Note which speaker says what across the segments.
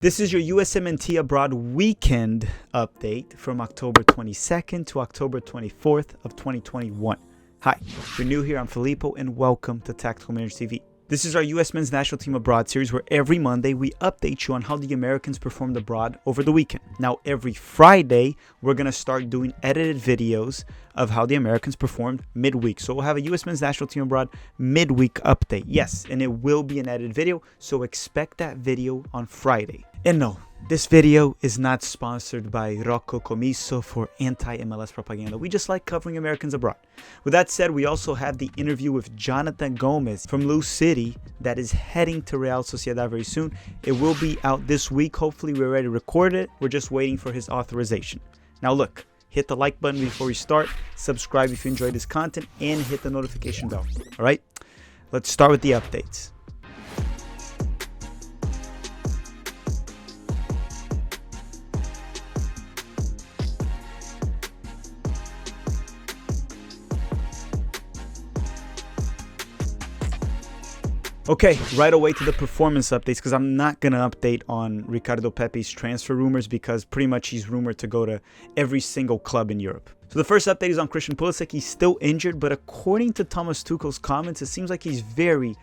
Speaker 1: This is your USMNT Abroad weekend update from October 22nd to October 24th of 2021. Hi, if you're new here, I'm Filippo, and welcome to Tactical Managers TV. This is our US Men's National Team Abroad series where every Monday we update you on how the Americans performed abroad over the weekend. Now, every Friday, we're going to start doing edited videos of how the Americans performed midweek. So we'll have a US Men's National Team Abroad midweek update. Yes, and it will be an edited video, so expect that video on Friday. And no, this video is not sponsored by Rocco Comiso for anti-MLS propaganda. We just like covering Americans abroad. With that said, we also have the interview with Jonathan Gomez from Lou City that is heading to Real Sociedad very soon. It will be out this week. Hopefully, we're ready to record it. We're just waiting for his authorization. Now look, hit the like button before we start, subscribe if you enjoyed this content, and hit the notification bell. All right, let's start with the updates. Okay, right away to the performance updates because I'm not going to update on Ricardo Pepi's transfer rumors because pretty much he's rumored to go to every single club in Europe. So the first update is on Christian Pulisic. He's still injured, but according to Thomas Tuchel's comments, it seems like he's very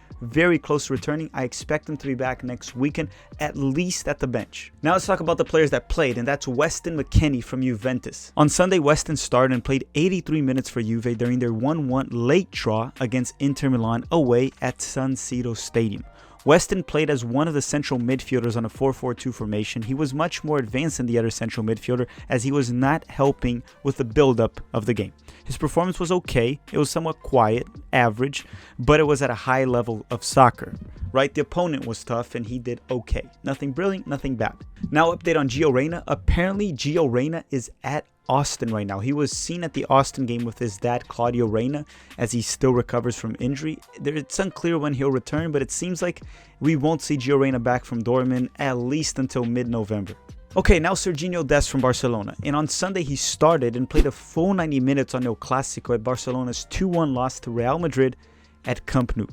Speaker 1: close to returning. I expect him to be back next weekend, at least at the bench. Now let's talk about the players that played, and that's Weston Mckennie from Juventus. On Sunday, Weston started and played 83 minutes for Juve during their 1-1 late draw against Inter Milan away at San Siro Stadium. Weston played as one of the central midfielders on a 4-4-2 formation. He was much more advanced than the other central midfielder as he was not helping with the build-up of the game. His performance was okay. It was somewhat quiet, average, but it was at a high level of soccer. Right? The opponent was tough and he did okay. Nothing brilliant, nothing bad. Now update on Gio Reyna. Apparently Gio Reyna is at Austin right now. He was seen at the Austin game with his dad, Claudio Reyna, as he still recovers from injury. It's unclear when he'll return, but it seems like we won't see Gio Reyna back from Dortmund at least until mid-November. Okay, now Dest from Barcelona. And on Sunday, he started and played a full 90 minutes on El Clasico at Barcelona's 2-1 loss to Real Madrid at Camp Nou.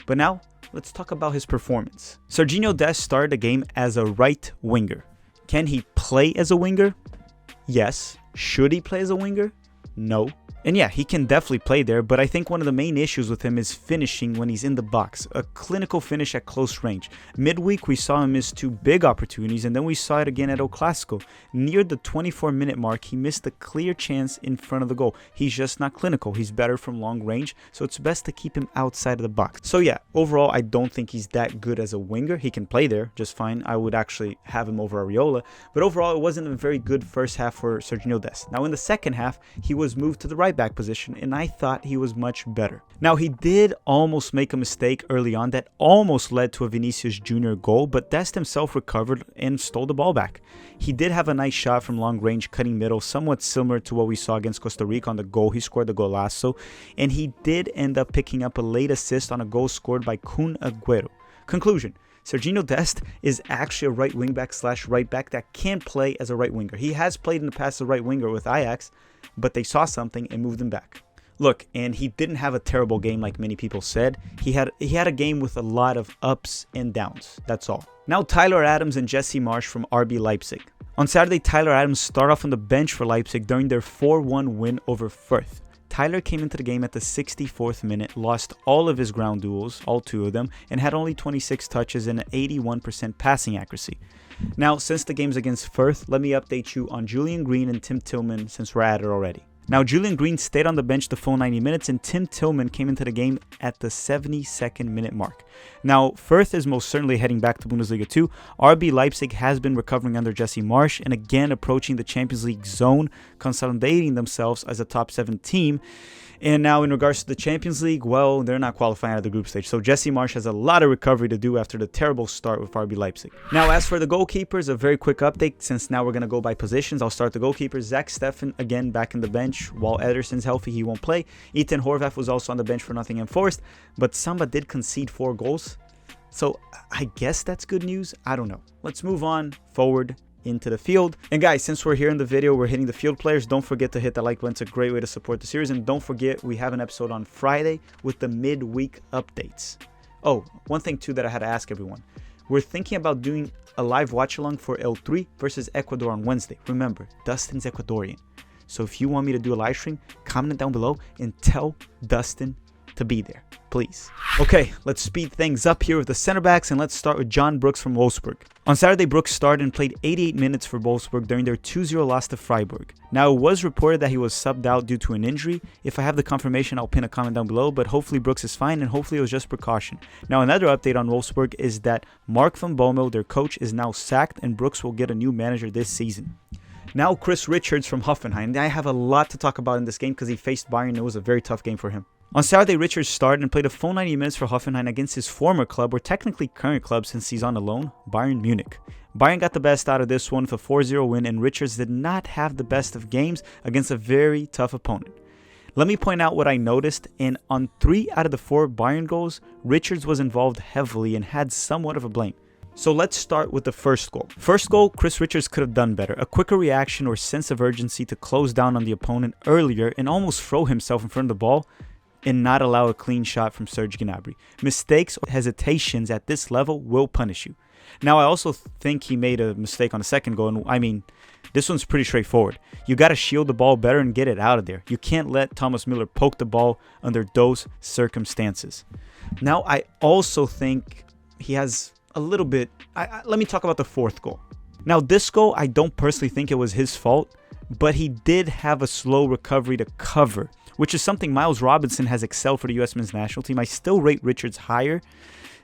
Speaker 1: But now, let's talk about his performance. Dest started the game as a right winger. Can he play as a winger? Yes. Should he play as a winger? No. And yeah, he can definitely play there, but I think one of the main issues with him is finishing when he's in the box. A clinical finish at close range. Midweek, we saw him miss two big opportunities, and then we saw it again at El Clasico. Near the 24-minute mark, he missed a clear chance in front of the goal. He's just not clinical. He's better from long range, so it's best to keep him outside of the box. So yeah, overall, I don't think he's that good as a winger. He can play there just fine. I would actually have him over Areola, but overall, it wasn't a very good first half for Dest. Now, in the second half, he was moved to the right back position, and I thought he was much better. Now, he did almost make a mistake early on that almost led to a Vinicius Jr. goal, but Dest himself recovered and stole the ball back. He did have a nice shot from long range, cutting middle, somewhat similar to what we saw against Costa Rica on the goal. He scored the golazo, and he did end up picking up a late assist on a goal scored by Kun Agüero. Conclusion: Dest is actually a right wingback / right back that can play as a right winger. He has played in the past as a right winger with Ajax, but they saw something and moved him back. Look, and he didn't have a terrible game like many people said. He had a game with a lot of ups and downs. That's all. Now Tyler Adams and Jesse Marsch from RB Leipzig. On Saturday, Tyler Adams started off on the bench for Leipzig during their 4-1 win over Fürth. Tyler came into the game at the 64th minute, lost all of his ground duels, all two of them, and had only 26 touches and an 81% passing accuracy. Now, since the games against Fürth, let me update you on Julian Green and Tim Tillman since we're at it already. Now, Julian Green stayed on the bench the full 90 minutes, and Tim Tillman came into the game at the 72nd minute mark. Now, Fürth is most certainly heading back to Bundesliga 2. RB Leipzig has been recovering under Jesse Marsch and again approaching the Champions League zone, consolidating themselves as a top 7 team. And now in regards to the Champions League, well, they're not qualifying out of the group stage. So Jesse Marsch has a lot of recovery to do after the terrible start with RB Leipzig. Now, as for the goalkeepers, a very quick update since now we're going to go by positions. I'll start the goalkeepers. Zach Steffen, again, back in the bench. While Ederson's healthy, he won't play. Ethan Horvath was also on the bench for Nottingham Forest, but Samba did concede 4 goals. So I guess that's good news. I don't know. Let's move on forward into the field. And guys, since we're here in the video, we're hitting the field players. Don't forget to hit that like button. It's a great way to support the series. And don't forget, we have an episode on Friday with the midweek updates. Oh, one thing too that I had to ask everyone. we're thinking about doing a live watch-along for El3 versus Ecuador on Wednesday. Remember, Dustin's Ecuadorian. So if you want me to do a live stream, comment down below and tell Dustin to be there, please. Okay, let's speed things up here with the center backs, and let's start with John Brooks from Wolfsburg. On Saturday, Brooks started and played 88 minutes for Wolfsburg during their 2-0 loss to Freiburg. Now, it was reported that he was subbed out due to an injury. If I have the confirmation, I'll pin a comment down below, but hopefully Brooks is fine, and hopefully it was just precaution. Now, another update on Wolfsburg is that Mark van Bommel, their coach, is now sacked, and Brooks will get a new manager this season. Now, Chris Richards from Hoffenheim. I have a lot to talk about in this game because he faced Bayern. It was a very tough game for him. On Saturday, Richards started and played a full 90 minutes for Hoffenheim against his former club, or technically current club since he's on a loan, Bayern Munich. Bayern got the best out of this one with a 4-0 win, and Richards did not have the best of games against a very tough opponent. Let me point out what I noticed, and on 3 out of the 4 Bayern goals, Richards was involved heavily and had somewhat of a blame. So let's start with the first goal. First goal, Chris Richards could have done better. A quicker reaction or sense of urgency to close down on the opponent earlier and almost throw himself in front of the ball and not allow a clean shot from Serge Gnabry. Mistakes or hesitations at this level will punish you. Now, I also think he made a mistake on the second goal, and I mean, this one's pretty straightforward. You got to shield the ball better and get it out of there. You can't let Thomas Müller poke the ball under those circumstances. Now, I also think he has a little bit... let me talk about the fourth goal. Now, this goal, I don't personally think it was his fault, but he did have a slow recovery to cover, which is something Miles Robinson has excelled for the US men's national team. I still rate Richards higher,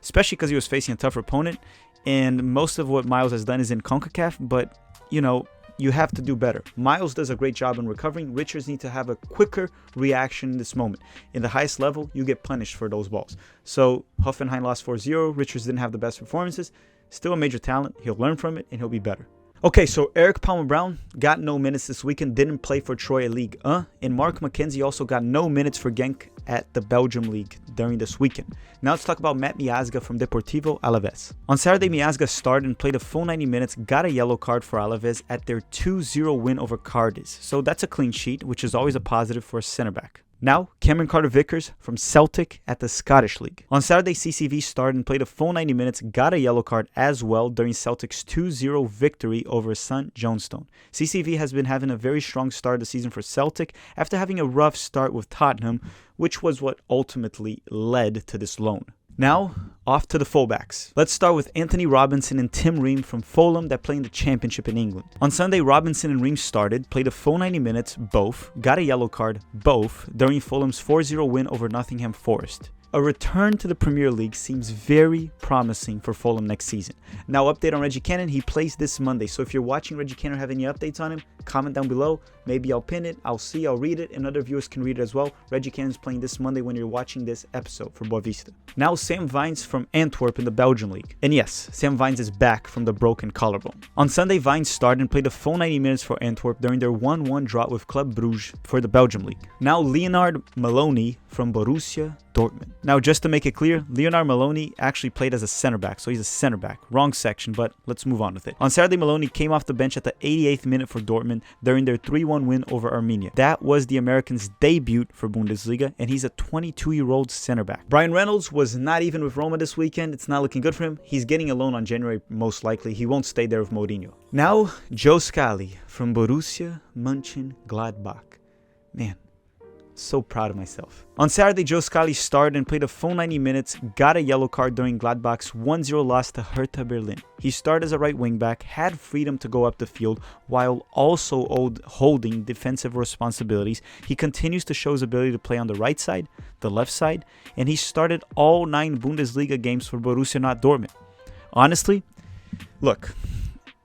Speaker 1: especially because he was facing a tougher opponent, and most of what Miles has done is in CONCACAF, but, you know, you have to do better. Miles does a great job in recovering. Richards needs to have a quicker reaction in this moment. In the highest level, you get punished for those balls. So, Hoffenheim lost 4-0. Richards didn't have the best performances. Still a major talent. He'll learn from it, and he'll be better. Okay, so Eric Palmer-Brown got no minutes this weekend, didn't play for Troy League, and Mark McKenzie also got no minutes for Genk at the Belgium League during this weekend. Now let's talk about Matt Miazga from Deportivo Alaves. On Saturday, Miazga started and played a full 90 minutes, got a yellow card for Alaves at their 2-0 win over Cardiz. So that's a clean sheet, which is always a positive for a center back. Now, Cameron Carter-Vickers from Celtic at the Scottish League. On Saturday, CCV started and played a full 90 minutes, got a yellow card as well during Celtic's 2-0 victory over St. Johnstone. CCV has been having a very strong start of the season for Celtic after having a rough start with Tottenham, which was what ultimately led to this loan. Now, off to the fullbacks. Let's start with Anthony Robinson and Tim Ream from Fulham that play in the Championship in England. On Sunday, Robinson and Ream started, played a full 90 minutes, both, got a yellow card, both, during Fulham's 4-0 win over Nottingham Forest. A return to the Premier League seems very promising for Fulham next season. Now, update on Reggie Cannon. He plays this Monday. So if you're watching Reggie Cannon or have any updates on him, comment down below. Maybe I'll pin it. I'll read it, and other viewers can read it as well. Reggie Cannon's playing this Monday when you're watching this episode for Boavista. Now, Sam Vines from Antwerp in the Belgium League. And yes, Sam Vines is back from the broken collarbone. On Sunday, Vines started and played a full 90 minutes for Antwerp during their 1-1 draw with Club Brugge for the Belgium League. Now, Leonard Maloney from Borussia Dortmund. Now, just to make it clear, Leonard Maloney actually played as a center back, so he's a center back. Wrong section, but let's move on with it. On Saturday, Maloney came off the bench at the 88th minute for Dortmund during their 3-1 win over Armenia. That was the American's debut for Bundesliga, and he's a 22-year-old center back. Brian Reynolds was not even with Roma this weekend. It's not looking good for him. He's getting a loan on January, most likely. He won't stay there with Mourinho. Now, Joe Scally from Borussia Mönchengladbach. Man, so proud of myself. On Saturday, Joe Scally started and played a full 90 minutes, got a yellow card during Gladbach's 1-0 loss to Hertha Berlin. He started as a right wing-back, had freedom to go up the field, while also holding defensive responsibilities. He continues to show his ability to play on the right side, the left side, and he started all 9 Bundesliga games for Borussia Dortmund. Honestly, look,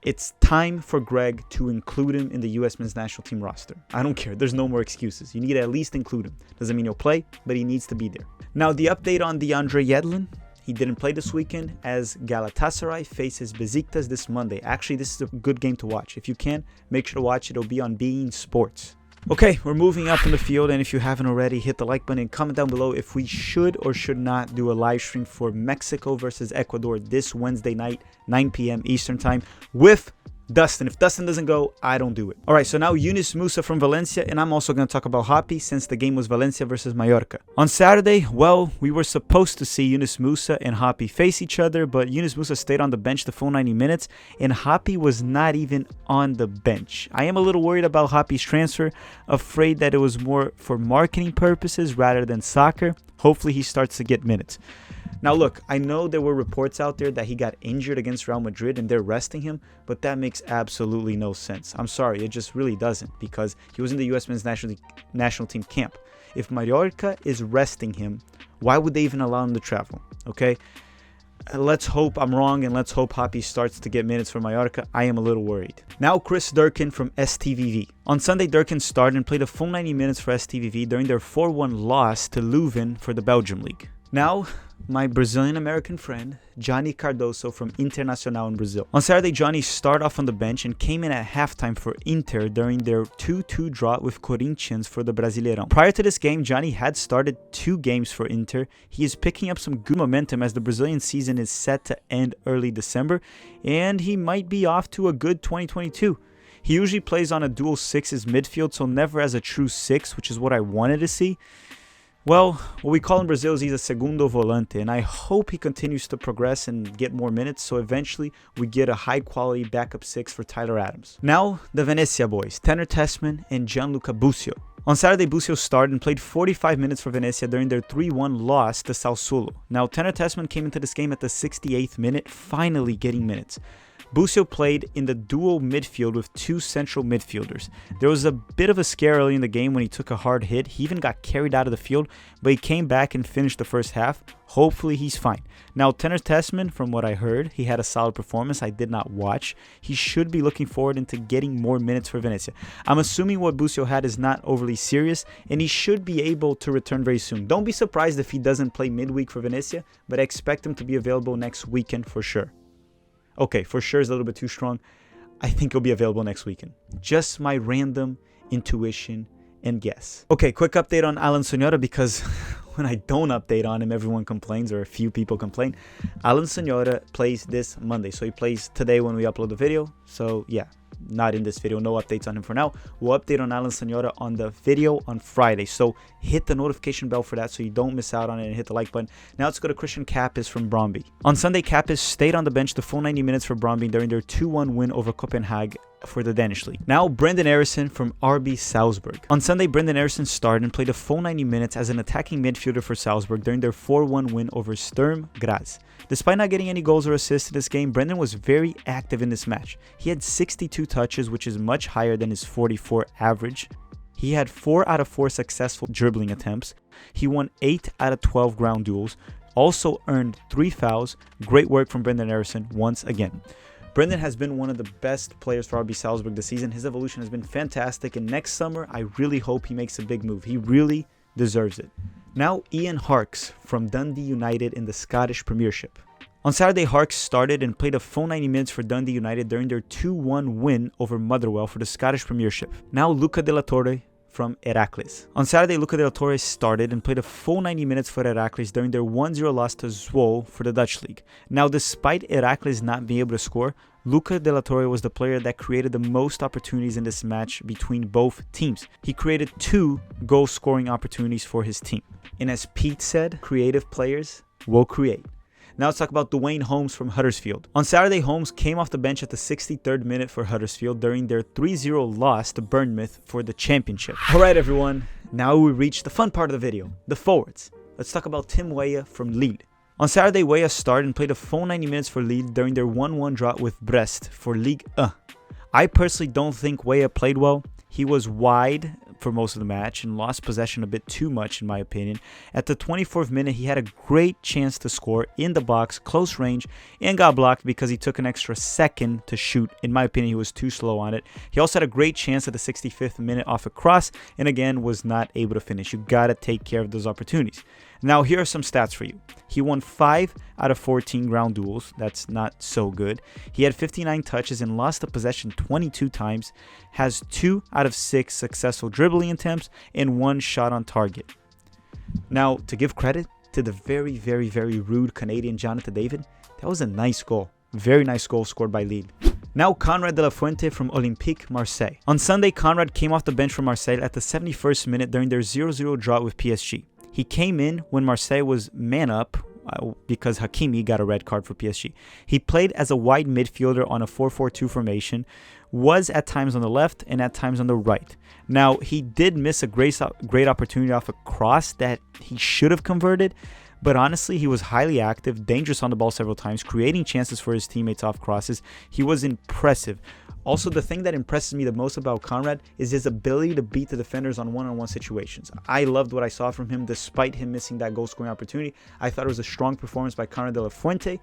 Speaker 1: it's time for Greg to include him in the US men's national team roster. I don't care. There's no more excuses. You need to at least include him. Doesn't mean he'll play, but he needs to be there. Now, the update on DeAndre Yedlin. He didn't play this weekend as Galatasaray faces Besiktas this Monday. Actually, this is a good game to watch. If you can, make sure to watch it. It'll be on beIN Sports. Okay, we're moving up in the field, and if you haven't already, hit the like button and comment down below if we should or should not do a live stream for Mexico versus Ecuador this Wednesday night, 9 p.m. Eastern Time, with Dustin. If Dustin doesn't go, I don't do it. All right, so now Yunus Musah from Valencia, and I'm also going to talk about Hoppe since the game was Valencia versus Mallorca. On Saturday, well, we were supposed to see Yunus Musah and Hoppe face each other, but Yunus Musah stayed on the bench the full 90 minutes, and Hoppe was not even on the bench. I am a little worried about Hoppe's transfer, afraid that it was more for marketing purposes rather than soccer. Hopefully he starts to get minutes. Now look, I know there were reports out there that he got injured against Real Madrid and they're resting him, but that makes absolutely no sense. I'm sorry, it just really doesn't, because he was in the US men's national team camp. If Mallorca is resting him, why would they even allow him to travel? Okay, let's hope I'm wrong, and let's hope Hoppe starts to get minutes for Mallorca. I am a little worried. Now Chris Durkin from STVV. On Sunday, Durkin started and played a full 90 minutes for STVV during their 4-1 loss to Leuven for the Belgium League. Now, my Brazilian-American friend, Johnny Cardoso from Internacional in Brazil. On Saturday, Johnny started off on the bench and came in at halftime for Inter during their 2-2 draw with Corinthians for the Brasileirão. Prior to this game, Johnny had started 2 games for Inter. He is picking up some good momentum as the Brazilian season is set to end early December, and he might be off to a good 2022. He usually plays on a dual 6s midfield, so never as a true 6, which is what I wanted to see. Well, what we call in Brazil is he's a segundo volante, and I hope he continues to progress and get more minutes, so eventually we get a high-quality backup 6 for Tyler Adams. Now, the Venezia boys, Tanner Tessman and Gianluca Busio. On Saturday, Busio started and played 45 minutes for Venezia during their 3-1 loss to Sassuolo. Now, Tanner Tessman came into this game at the 68th minute, finally getting minutes. Busio played in the dual midfield with 2 central midfielders. There was a bit of a scare early in the game when he took a hard hit. He even got carried out of the field, but he came back and finished the first half. Hopefully he's fine. Now, Tanner Tessman, from what I heard, he had a solid performance. I did not watch. He should be looking forward into getting more minutes for Venezia. I'm assuming what Busio had is not overly serious, and he should be able to return very soon. Don't be surprised if he doesn't play midweek for Venezia, but I expect him to be available next weekend for sure. Okay, for sure is a little bit too strong. I think he'll be available next weekend. Just my random intuition and guess. Okay, quick update on Alan Sonora, because when I don't update on him, everyone complains, or a few people complain. Alan Sonora plays this Monday, so he plays today when we upload the video. So yeah, not in this video, no updates on him for now. We'll update on Alan Sonora on the video on Friday, so hit the notification bell for that so you don't miss out on it, and hit the like button. Now let's go to Christian Kappes from Brøndby. On Sunday, Kappes stayed on the bench the full 90 minutes for Brøndby during their 2-1 win over Copenhagen for the Danish League. Now, Brenden Aaronson from RB Salzburg. On Sunday, Brenden Aaronson started and played a full 90 minutes as an attacking midfielder for Salzburg during their 4-1 win over Sturm Graz. Despite not getting any goals or assists in this game, Brenden was very active in this match. He had 62 touches, which is much higher than his 44 average. He had 4 out of 4 successful dribbling attempts. He won 8 out of 12 ground duels, also earned 3 fouls. Great work from Brenden Aaronson once again. Brenden has been one of the best players for RB Salzburg this season. His evolution has been fantastic, and next summer, I really hope he makes a big move. He really deserves it. Now, Ian Harkes from Dundee United in the Scottish Premiership. On Saturday, Harkes started and played a full 90 minutes for Dundee United during their 2-1 win over Motherwell for the Scottish Premiership. Now, Luca de la Torre from Heracles. On Saturday, Luca de la Torre started and played a full 90 minutes for Heracles during their 1-0 loss to Zwolle for the Dutch League. Now, despite Heracles not being able to score, Luca de la Torre was the player that created the most opportunities in this match between both teams. He created 2 goal-scoring opportunities for his team. And as Pete said, creative players will create. Now let's talk about Dwayne Holmes from Huddersfield. On Saturday, Holmes came off the bench at the 63rd minute for Huddersfield during their 3-0 loss to Bournemouth for the championship. Alright everyone, now we reach the fun part of the video, the forwards. Let's talk about Tim Weah from Lille. On Saturday, Weah started and played a full 90 minutes for Lille during their 1-1 draw with Brest for Ligue 1. I personally don't think Weah played well. He was wide for most of the match and lost possession a bit too much in my opinion. At the 24th minute, he had a great chance to score in the box, close range, and got blocked because he took an extra second to shoot. In my opinion, he was too slow on it. He also had a great chance at the 65th minute off a cross and again was not able to finish. You gotta take care of those opportunities. Now here are some stats for you. He won 5 out of 14 ground duels. That's not so good. He had 59 touches and lost the possession 22 times. Has 2 out of 6 successful dribbling attempts and 1 shot on target. Now, to give credit to the very, very, very rude Canadian Jonathan David, that was a nice goal. Very nice goal scored by Lille. Now Conrad de la Fuente from Olympique Marseille. On Sunday, Conrad came off the bench for Marseille at the 71st minute during their 0-0 draw with PSG. He came in when Marseille was man up because Hakimi got a red card for PSG. He played as a wide midfielder on a 4-4-2 formation, was at times on the left and at times on the right. Now, he did miss a great opportunity off a cross that he should have converted, but honestly, he was highly active, dangerous on the ball several times, creating chances for his teammates off crosses. He was impressive. Also, the thing that impresses me the most about Conrad is his ability to beat the defenders on one-on-one situations. I loved what I saw from him despite him missing that goal-scoring opportunity. I thought it was a strong performance by Conrad de la Fuente.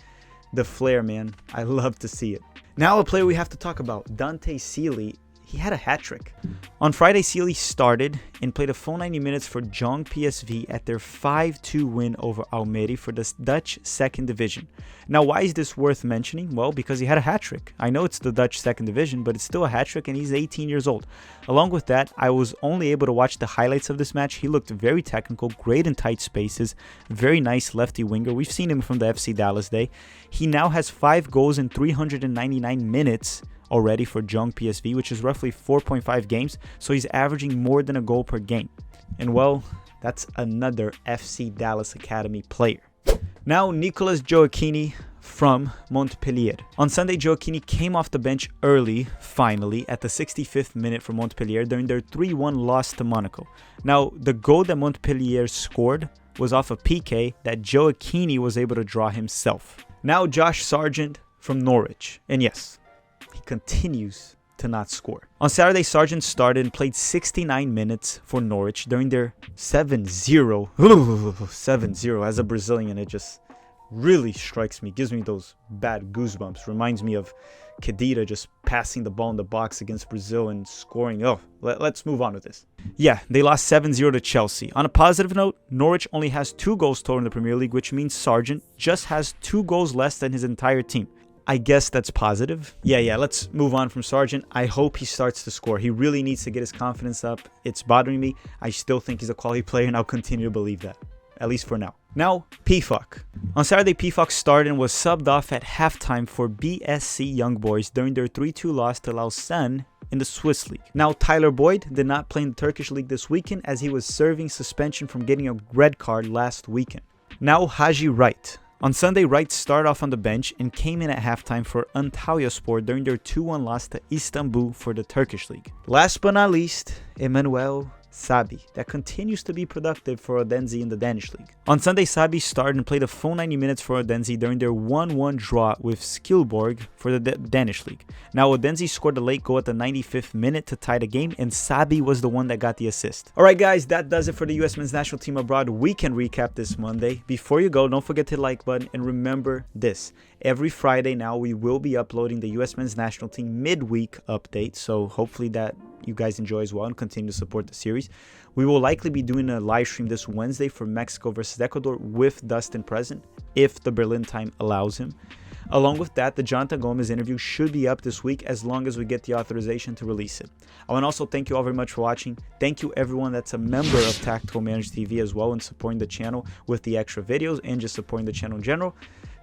Speaker 1: The flair, man. I love to see it. Now a player we have to talk about, Dante Sealy. He had a hat-trick. On Friday, Sealy started and played a full 90 minutes for Jong PSV at their 5-2 win over Almere for the Dutch 2nd Division. Now, why is this worth mentioning? Well, because he had a hat-trick. I know it's the Dutch 2nd Division, but it's still a hat-trick and he's 18 years old. Along with that, I was only able to watch the highlights of this match. He looked very technical, great in tight spaces, very nice lefty winger. We've seen him from the FC Dallas day. He now has 5 goals in 399 minutes already for Jong PSV, which is roughly 4.5 games, so he's averaging more than a goal per game. And well, that's another FC Dallas Academy player. Now, Nicolas Giocchini from Montpellier. On Sunday, Giocchini came off the bench early, finally, at the 65th minute for Montpellier during their 3-1 loss to Monaco. Now, the goal that Montpellier scored was off a PK that Giocchini was able to draw himself. Now, Josh Sargent from Norwich. And yes, he continues to not score. On Saturday, Sargent started and played 69 minutes for Norwich during their 7-0. As a Brazilian, it just really strikes me, gives me those bad goosebumps. Reminds me of Khedira just passing the ball in the box against Brazil and scoring. Oh, let's move on with this. Yeah, they lost 7-0 to Chelsea. On a positive note, Norwich only has 2 goals total in the Premier League, which means Sargent just has 2 goals less than his entire team. I guess that's positive. Yeah, let's move on from Sargent. I hope he starts to score. He really needs to get his confidence up. It's bothering me. I still think he's a quality player, and I'll continue to believe that, at least for now. Now, Pfok. On Saturday, Pfok started and was subbed off at halftime for BSC Young Boys during their 3-2 loss to Lausanne in the Swiss League. Now, Tyler Boyd did not play in the Turkish League this weekend as he was serving suspension from getting a red card last weekend. Now, Haji Wright. On Sunday, Wright started off on the bench and came in at halftime for Antalyaspor during their 2-1 loss to Istanbul for the Turkish League. Last but not least, Emmanuel Sabi, that continues to be productive for Odense in the Danish League. On Sunday, Sabi started and played a full 90 minutes for Odense during their 1-1 draw with Skilborg for the Danish League. Now, Odense scored a late goal at the 95th minute to tie the game, and Sabi was the one that got the assist. Alright guys, that does it for the US Men's National Team Abroad weekend recap this Monday. Before you go, don't forget to hit the like button, and remember this. Every Friday now, we will be uploading the US Men's National Team midweek update, so hopefully that you guys enjoy as well and continue to support the series. We will likely be doing a live stream this Wednesday for Mexico versus Ecuador with Dustin present, if the Berlin time allows him. Along with that, the Jonathan Gomez interview should be up this week as long as we get the authorization to release it. I want to also thank you all very much for watching. Thank you everyone that's a member of Tactical Manager TV as well and supporting the channel with the extra videos and just supporting the channel in general.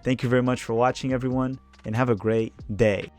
Speaker 1: Thank you very much for watching, everyone, and have a great day.